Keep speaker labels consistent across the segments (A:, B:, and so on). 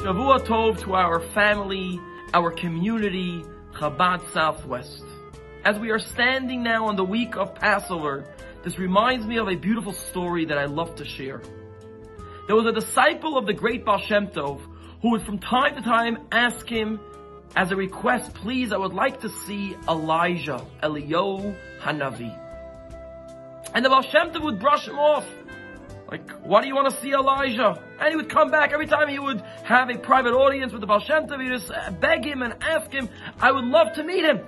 A: Shavua Tov to our family, our community, Chabad Southwest. As we are standing now on the week of Passover, this reminds me of a beautiful story that I love to share. There was a disciple of the great Baal Shem Tov who would from time to time ask him as a request, please, I would like to see Elijah, Eliyahu Hanavi. And the Baal Shem Tov would brush him off. Like, why do you want to see Elijah? And he would come back every time he would have a private audience with the Baal Shem Tov. He would just beg him and ask him, I would love to meet him.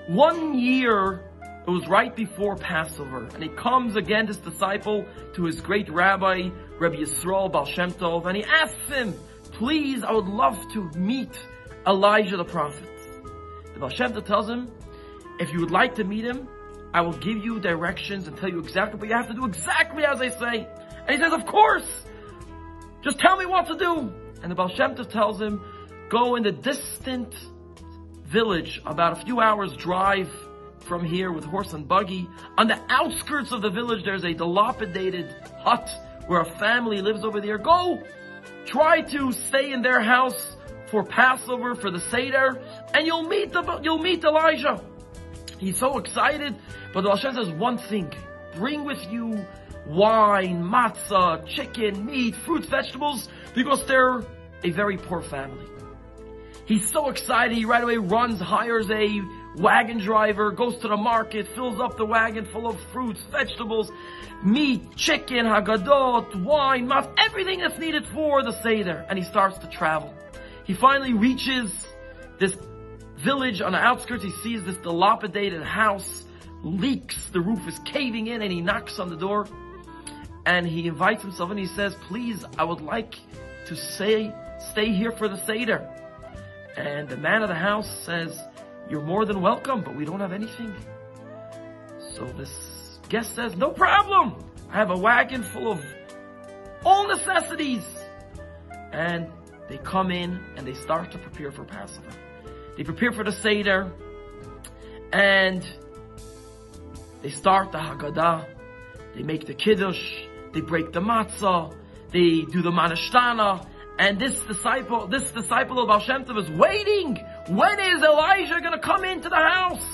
A: One year, it was right before Passover, and he comes again, this disciple, to his great rabbi, Rabbi Yisrael Baal Shem Tov, and he asks him, please, I would love to meet Elijah the prophet. The Baal Shem Tov tells him, if you would like to meet him, I will give you directions and tell you exactly, but you have to do exactly as I say. And he says, of course, just tell me what to do. And the Baal Shem Tov tells him, go in the distant village, about a few hours drive from here with horse and buggy. On the outskirts of the village, there's a dilapidated hut where a family lives over there. Go, try to stay in their house for Passover, for the Seder, and you'll meet Elijah. He's so excited, but the Baal Shem says one thing: bring with you wine, matzah, chicken, meat, fruits, vegetables, because they're a very poor family. He's so excited, he right away runs, hires a wagon driver, goes to the market, fills up the wagon full of fruits, vegetables, meat, chicken, haggadot, wine, matzah, everything that's needed for the Seder. And he starts to travel. He finally reaches this village on the outskirts. He sees this dilapidated house, leaks, the roof is caving in, and he knocks on the door. And he invites himself and he says, please, I would like to stay here for the Seder. And the man of the house says, you're more than welcome, but we don't have anything. So this guest says, no problem. I have a wagon full of all necessities. And they come in and they start to prepare for Passover. They prepare for the Seder. And they start the Haggadah. They make the Kiddush. They break the matzah. They do the Manashtana. And this disciple of Baal Shem Tov is waiting. When is Elijah going to come into the house?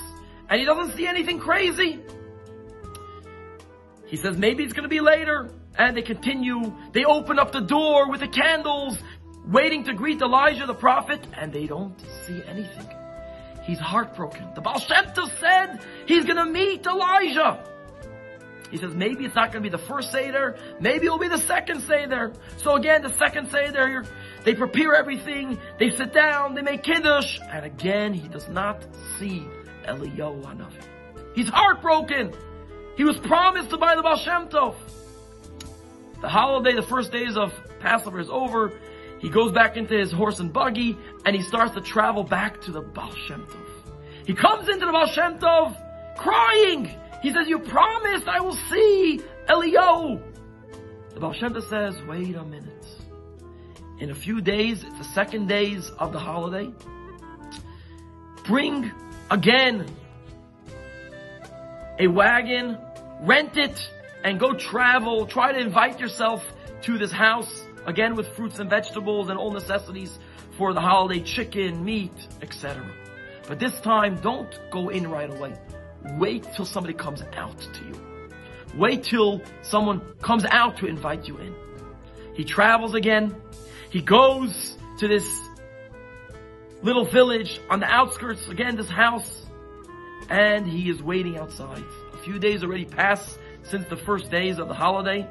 A: And he doesn't see anything crazy. He says maybe it's going to be later. And they continue. They open up the door with the candles, waiting to greet Elijah the prophet. And they don't see anything. He's heartbroken. The Baal Shem Tov said he's going to meet Elijah. He says, maybe it's not going to be the first Seder. Maybe it'll be the second Seder. So again, the second Seder, they prepare everything. They sit down. They make Kiddush. And again, he does not see Eliyahu Hanavi. He's heartbroken. He was promised by the Baal Shem Tov. The holiday, the first days of Passover is over. He goes back into his horse and buggy. And he starts to travel back to the Baal Shem Tov. He comes into the Baal Shem Tov crying. He says, you promised I will see Eliyahu. The Baal Shem Tov says, wait a minute. In a few days, it's the second days of the holiday. Bring again a wagon, rent it, and go travel. Try to invite yourself to this house, again with fruits and vegetables and all necessities for the holiday, chicken, meat, etc. But this time, don't go in right away. Wait till somebody comes out to you. Wait till someone comes out to invite you in. He travels again. He goes to this little village on the outskirts, again, this house, and he is waiting outside. A few days already passed since the first days of the holiday,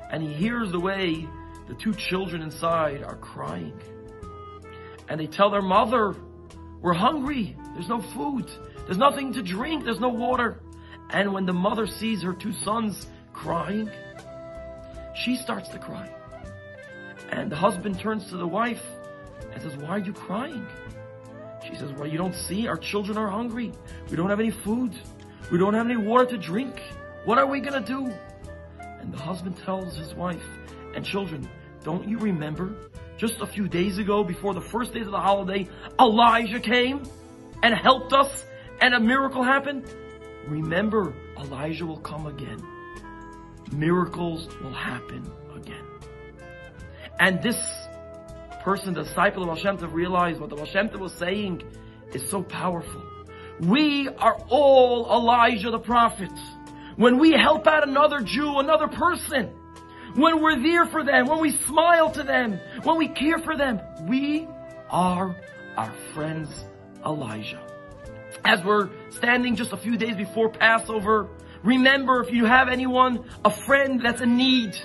A: and he hears the way the two children inside are crying. And they tell their mother, we're hungry. There's no food. There's nothing to drink. There's no water. And when the mother sees her two sons crying, she starts to cry. And the husband turns to the wife and says, why are you crying? She says, well, you don't see? Our children are hungry. We don't have any food. We don't have any water to drink. What are we going to do? And the husband tells his wife and children, don't you remember just a few days ago, before the first days of the holiday, Elijah came and helped us and a miracle happened? Remember, Elijah will come again. Miracles will happen again. And this person, the disciple of Baal Shem Tov, realized what the Baal Shem Tov was saying is so powerful. We are all Elijah the prophet. When we help out another Jew, another person, when we're there for them, when we smile to them, when we care for them, we are our friend's Elijah. As we're standing just a few days before Passover, remember, if you have anyone, a friend that's in need,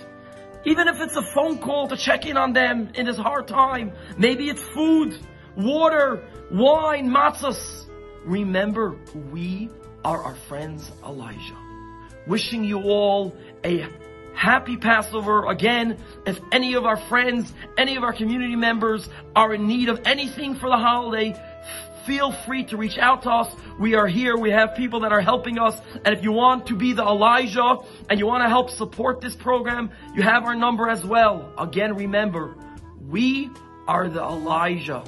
A: even if it's a phone call to check in on them in this hard time, maybe it's food, water, wine, matzahs. Remember, we are our friend's Elijah. Wishing you all a happy Passover. Again, if any of our friends, any of our community members are in need of anything for the holiday, feel free to reach out to us. We are here. We have people that are helping us. And if you want to be the Elijah and you want to help support this program, you have our number as well. Again, remember, we are the Elijah.